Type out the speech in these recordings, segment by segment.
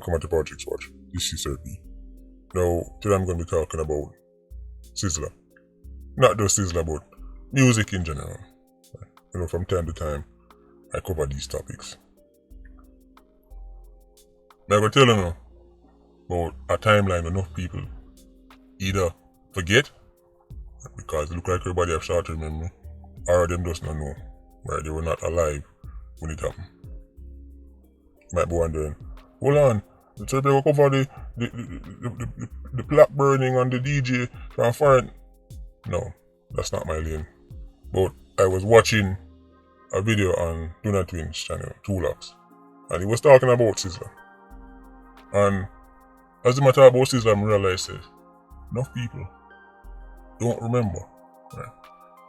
welcome to Politricks Watch. This is Sir B. Now, today I'm going to be talking about Sizzla. Not just Sizzla, but music in general. You know, from time to time, I cover these topics. I'm going to tell you now about a timeline enough people either forget, because it look like everybody have short-term memory, or them just not know, right? They were not alive when it happened. Might be wondering, hold on, the church will cover the plaque burning on the DJ from foreign. No, that's not my lane. But I was watching a video on Tuna Twins channel, Two Locks, and he was talking about Sizzla. And as the matter about Sizzla, I realized that enough people don't remember, right,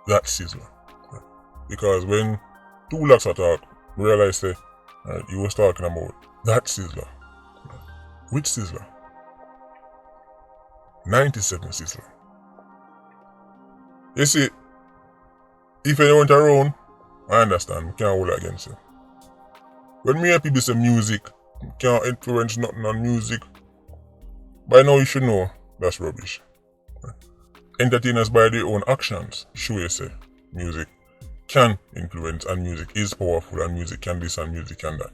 that Sizzla. Right? Because when Two Locks are talking, I realized that he was talking about that Sizzla. Right? Which Sizzla? 97 Sizzla. You see, if anyone around, I understand, we can't hold it against you. When me and people say music, can't influence nothing on music, by now you should know that's rubbish. Right? Entertainers by their own actions show you say music can influence and music is powerful and music can this and music can that.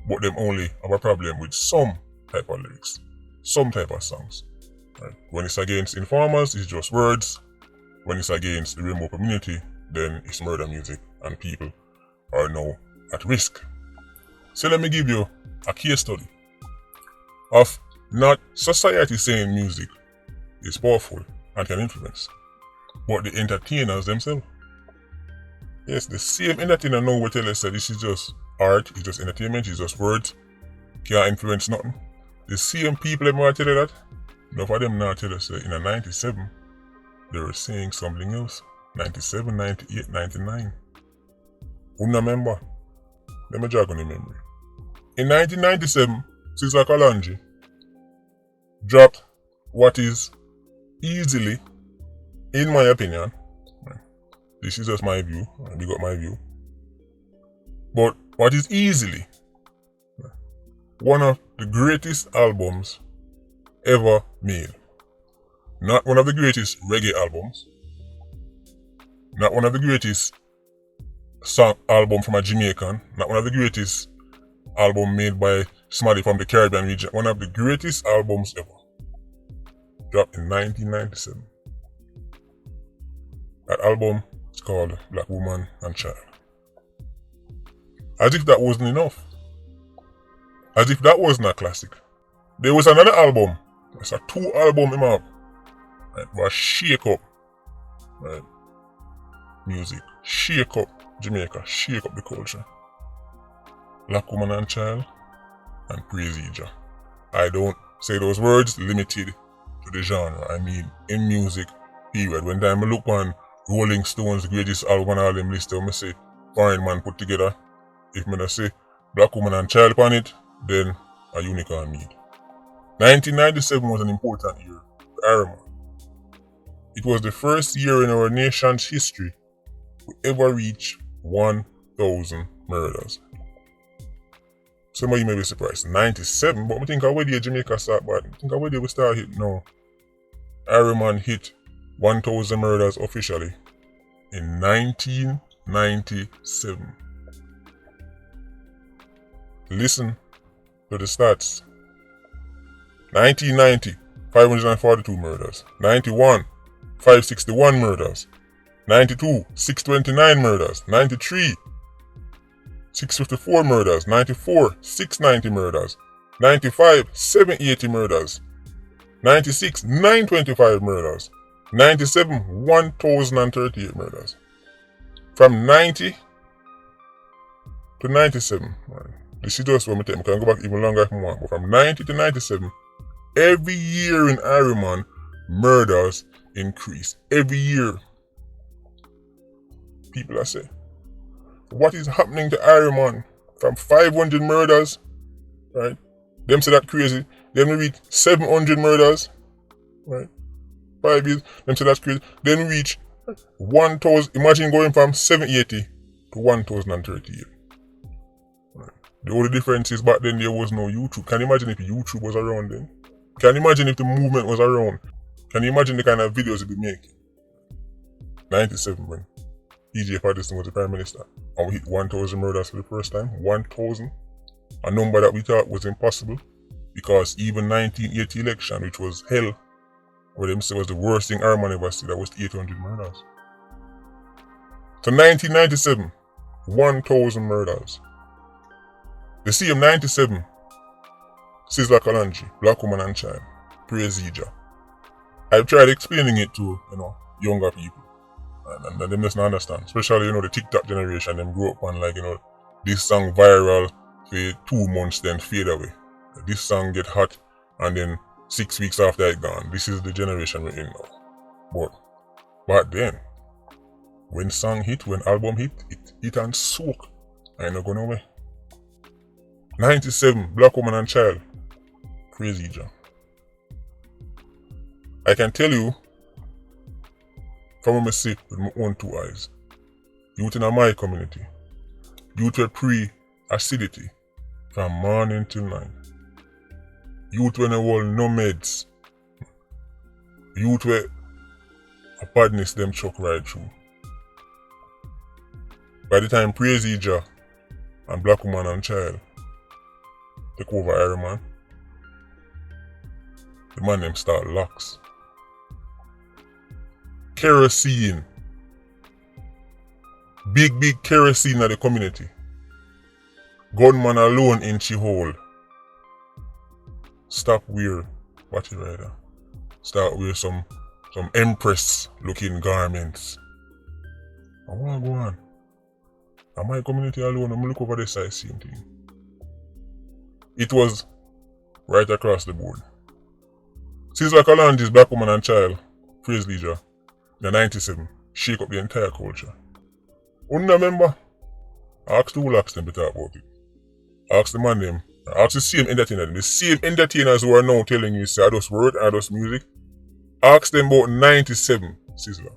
But them only have a problem with some type of lyrics, some type of songs. Right? When it's against informers, it's just words. When it's against the rainbow community, then it's murder music and people are now at risk. So let me give you a case study of not society saying music is powerful and can influence, but the entertainers themselves. Yes, the same entertainer now will tell us that this is just art, it's just entertainment, it's just words, can't influence nothing. The same people that might tell you that, enough of them now tell us that in a 97, they were saying something else. 97, 98, 99. Who remember? Let me jog on the memory. In 1997, Sizzla Kalonji dropped what is easily, in my opinion, this is just my view, and you got my view, but what is easily one of the greatest albums ever made. Not one of the greatest reggae albums, not one of the greatest song album from a Jamaican, not one of the greatest album made by somebody from the Caribbean region, one of the greatest albums ever. Dropped in 1997. That album is called Black Woman and Child. As if that wasn't enough. As if that wasn't a classic. There was another album. It's a 2 album him up. Right, was shake up. Right. Music. Shake up Jamaica. Shake up the culture. Black Woman and Child and Praise Jah. I don't say those words limited to the genre. I mean in music, period. When time I look on Rolling Stones, the greatest album and all them list, I say foreign man put together. If I say Black Woman and Child upon it, then a unicorn need. 1997 was an important year for Ireland. It was the first year in our nation's history we ever reach 1,000 murders. Some of you may be surprised. 97, but I think where did Jamaica start, but I think where did we start hit now. Ireland hit 1,000 murders officially in 1997. Listen to the stats. 1990, 542 murders. 91, 561 murders. 92, 629 murders. 93, 654 murders. 94, 690 murders. 95, 780 murders. 96, 925 murders. 97, 1,038 murders. From 90 to 97, man. This is just what I take. I can go back even longer if I want. But from 90 to 97, every year in Ireland, murders increase. Every year. People are saying, what is happening to Ireland? From 500 murders, right? Them say that crazy. Then we reach 700 murders, right? 5 years. Them say that's crazy. Then we reach 1,000. Imagine going from 780 to 1,038. Right? The only difference is back then there was no YouTube. Can you imagine if YouTube was around then? Can you imagine if the movement was around? Can you imagine the kind of videos we'd be making? 97, man. E.J. Patterson was the Prime Minister. And we hit 1,000 murders for the first time. 1,000. A number that we thought was impossible. Because even 1980 election, which was hell, where them say was the worst thing Iron Man ever see, that was 800 murders. So 1997, 1,000 murders. The same 97, Sizzla Kalanji, Black Woman and Child, Praise Ija. I've tried explaining it to, younger people. And them just not understand. Especially, the TikTok generation, them grew up on this song viral for 2 months, then fade away. This song get hot, and then 6 weeks after it gone. This is the generation we're in now. But back then, when song hit, when album hit, it hit and soak. I ain't not going away. 97, Black Woman and Child, Crazy John. I can tell you, from what I see with my own 2 eyes, youth in my community, youth were pre-acidity from morning till night. Youth when they were no meds. Youth where a badness them chuck right through. By the time Praise Ija and Black Woman and Child take over Iron Man, the man them start locks. Kerosene. Big kerosene at the community. Gunman alone in she hole. Stop wear, watch it right there. Start wear some Empress looking garments. I wanna go on. And my community alone, I'm look over the side, same thing. It was right across the board. Sizzla Kalanji's Black Woman and Child, Praise Leisure, the 97, shake up the entire culture. Remember? Ask the whole ask them to talk about it. Ask the man them. Ask the same entertainers. The same entertainers who are now telling you, say, I just word, I just music. Ask them about 97, Sizzla.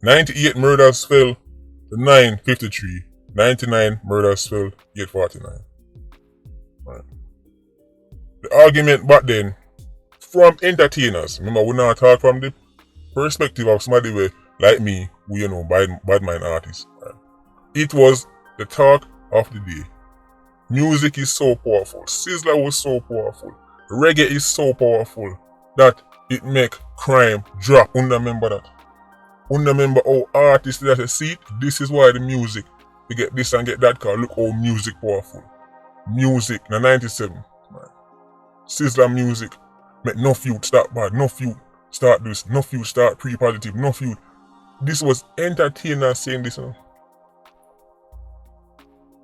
98 murders fell to 953. 99 murders fell 849. Right. The argument back then, from entertainers, remember we now talk from the perspective of somebody where, like me, who bad mind artists. Right? It was the talk of the day. Music is so powerful. Sizzla was so powerful. Reggae is so powerful that it make crime drop. Remember that. Remember how artists that say, see, this is why the music, they get this and get that car. Look how music powerful. Music, in the 97. Man. Sizzla music make no youth start bad, no youth start this, no youth start pre-positive, no youth. This was entertainers saying this.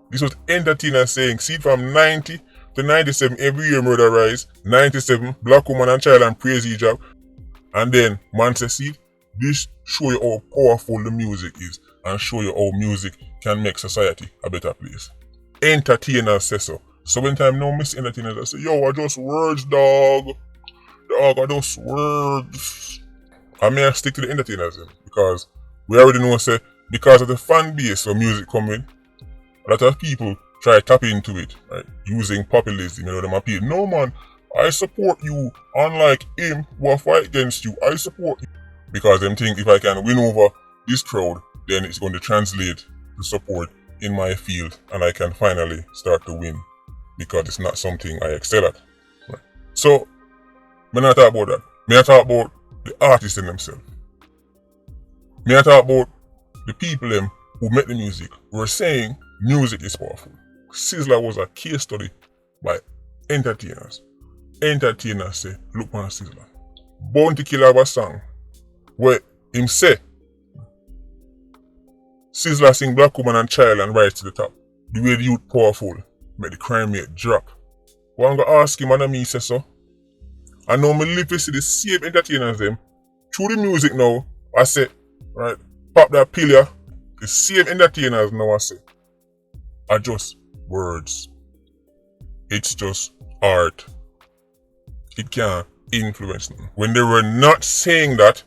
This was entertainers saying, see, from 90 to 97, every year murder rise. 97, Black Woman and Child and Praise Ija. And then, man say, see, this show you how powerful the music is and show you how music can make society a better place. Entertainers say so. So when time now miss entertainers, I say, yo, I just words, dog. Dog, I just words. I may stick to the entertainers then, because we already know, say, because of the fan base of music coming, a lot of people try to tap into it, right? Using populism, them appeal. No man, I support you, unlike him who will fight against you. I support you. Because them think if I can win over this crowd, then it's going to translate to support in my field and I can finally start to win. Because it's not something I excel at. Right? So, me not talk about that. Me not talk about the artists in themselves. Me not talk about the people them who make the music. We're saying music is powerful. Sizzla was a case study by entertainers. Entertainers say, look man Sizzla. Bounty Killer have a song where him say, Sizzla sing Black Woman and Child and rise to the top. The way the youth powerful, make the crime rate drop. Well, I'm going to ask him and me say so. I know me live to see the same entertainers them. Through the music now, I say, right, pop that pill ya. The same entertainers now I say, are just words. It's just art. It can't influence them. When they were not saying that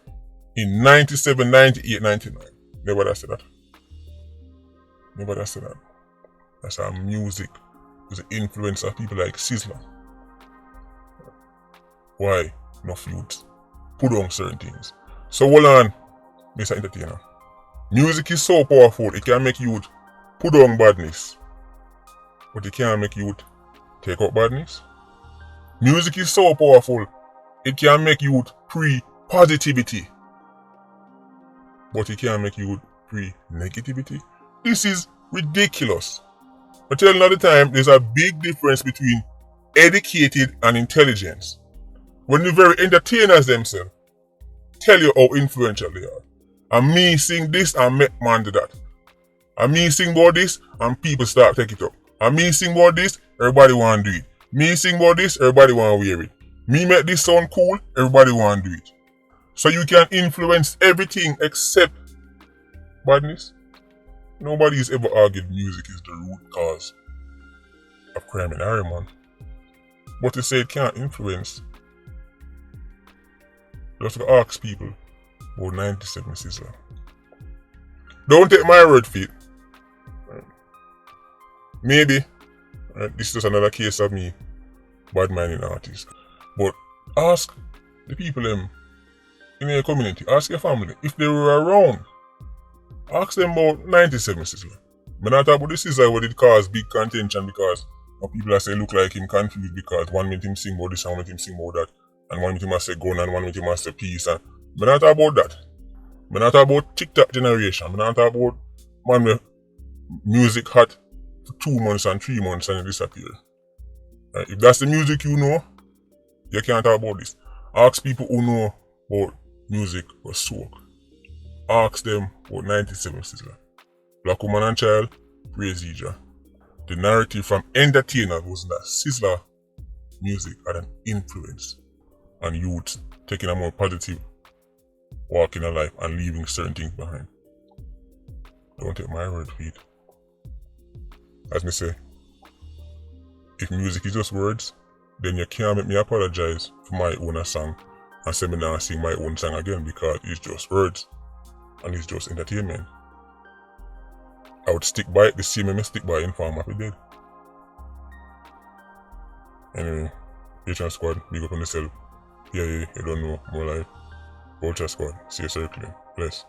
in 97, 98, 99, nobody said that. Nobody said that. That's how music is the influence of people like Sizzla. Why? Enough youths put on certain things. So hold on, Mr. Entertainer. Music is so powerful, it can make youth put on badness. But it can't make youth take up badness. Music is so powerful, it can make youth pre-positivity. But it can't make youth pre-negativity. This is ridiculous. I tell you another time, there's a big difference between educated and intelligence. When the very entertainers themselves tell you how influential they are. And me sing this and make man do that. And me sing about this and people start take it up. And me sing about this, everybody want to do it. Me sing about this, everybody want to wear it. Me make this sound cool, everybody want to do it. So you can influence everything except badness. Nobody's ever argued music is the root cause of crime in Ireland. But to say it can't influence, just to ask people about 97 Sizzla. Don't take my word for it. Maybe this is just another case of me bad-minding artists. But ask the people in your community, ask your family, if they were around, ask them about 97 Sizzla. I'm not talking about the Sizzla where it caused big contention because people say look like him confused because one minute him sing about this and one minute him sing about that. And one minute he must say gun and one minute he must say peace. And I'm not talking about that. I'm not talking about TikTok generation. I'm not talking about man with music hot for 2 months and 3 months and it disappear. Right? If that's the music you know, you can't talk about this. Ask people who know about music or soak. Ask them about 97 Sizzla. Black woman and child, praise Ija. The narrative from entertainers was that Sizzla music had an influence on youth taking a more positive walk in a life and leaving certain things behind. Don't take my word for it. As me say, if music is just words, then you can't make me apologize for my own song and say me now sing my own song again because it's just words and it's just entertainment. I would stick by it the same way I stick by Inform Happy Dead. Anyway, Patreon Squad, big up on yourself. Yeah, you don't know, more life. Culture Squad, see you circling. Bless.